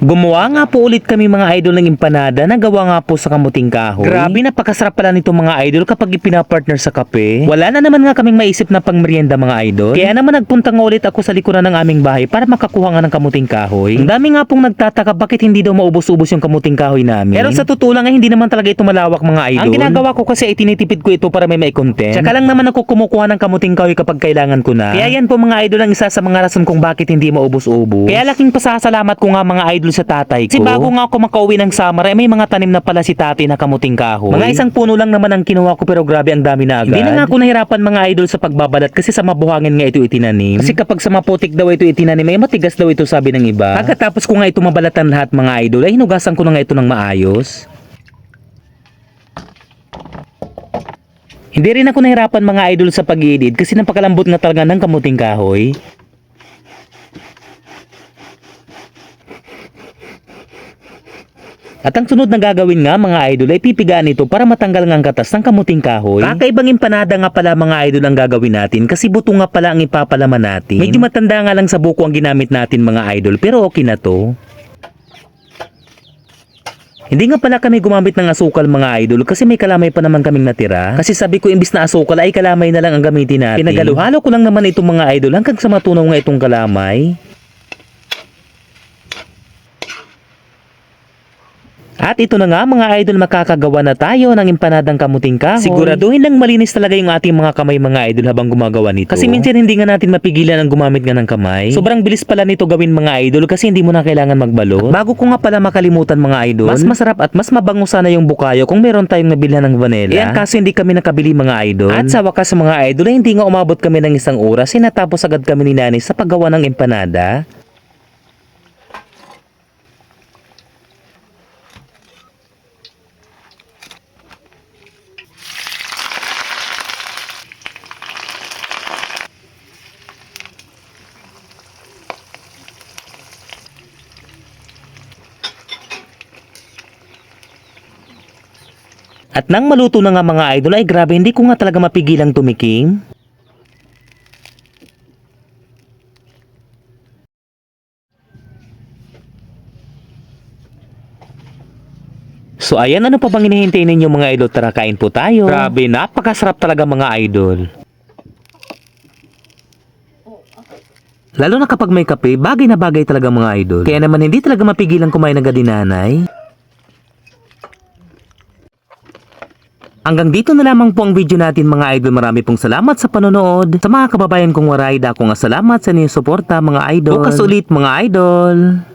Gumawa nga po ulit kami mga idol ng empanada na gawa nga po sa kamuting kahoy. Grabe, napakasarap pala nito mga idol kapag ipinapartner sa kape. Wala na naman nga kaming maisip na pangmerienda mga idol. Kaya naman nagpunta nga ulit ako sa likuran ng aming bahay para makakuha nga ng kamuting kahoy. Ang dami nga pong nagtataka bakit hindi daw maubos-ubos yung kamuting kahoy namin. Pero sa totoo lang hindi naman talaga ito malawak mga idol. Ang ginagawa ko kasi ay tinitipid ko ito para may content. Tsaka lang naman ako kumukuha ng kamuting kahoy kapag kailangan ko na. Kaya yan po mga idol ang isa sa mga rason kung bakit hindi maubos-ubos. Kaya laking pasasalamat ko nga mga idol sa tatay ko. Kasi bago nga ako makauwi ng summer ay may mga tanim na pala si tatay na kamuting kahoy. Mga isang puno lang naman ang kinuha ko pero grabe ang dami na agad. Hindi na nga ako nahirapan mga idol sa pagbabalat kasi sa mabuhangin nga ito itinanim. Kasi kapag sa maputik daw ito itinanim ay matigas daw ito sabi ng iba. Pagkatapos ko nga ito mabalatan lahat mga idol ay hinugasan ko na nga ito ng maayos. Hindi rin ako nahirapan mga idol sa pag-i-edit kasi napakalambot nga talaga ng kamuting kahoy. At ang sunod na gagawin nga mga idol ay pipigaan ito para matanggal nga ang katas ng kamuting kahoy. Kakaibang empanada nga pala mga idol ang gagawin natin kasi buto nga pala ang ipapalaman natin. Medyo matanda nga lang sa buko ang ginamit natin mga idol pero okay na to. Hindi nga pala kami gumamit ng asukal mga idol kasi may kalamay pa naman kaming natira. Kasi sabi ko imbis na asukal ay kalamay na lang ang gamitin natin. Pinagalo-halo ko lang naman itong mga idol hanggang sa matunaw nga itong kalamay. At ito na nga mga idol, makakagawa na tayo ng empanadang kamuting kahoy. Siguraduhin lang malinis talaga yung ating mga kamay mga idol habang gumagawa nito. Kasi minsan hindi nga natin mapigilan ang gumamit nga ng kamay. Sobrang bilis pala nito gawin mga idol kasi hindi mo na kailangan magbalot. At bago ko nga pala makalimutan mga idol, mas masarap at mas mabango sana yung bukayo kung meron tayong nabilhan ng vanilla. Yan kaso hindi kami nakabili mga idol. At sa wakas mga idol ay hindi nga umabot kami ng isang oras, natapos agad kami ni Nani sa paggawa ng empanada. At nang maluto na nga mga idol ay grabe hindi ko nga talaga mapigilang tumikim. So ayan, ano pa bang hinihintay ninyo mga idol? Tara kain po tayo. Grabe, napakasarap talaga mga idol. Lalo na kapag may kape, bagay na bagay talaga mga idol. Kaya naman hindi talaga mapigilang kumain agad din nanay. Hanggang dito na lamang po ang video natin mga idol. Marami pong salamat sa panonood. Sa mga kababayan kong waray, dako nga salamat sa inyong suporta mga idol. Bukas ulit mga idol.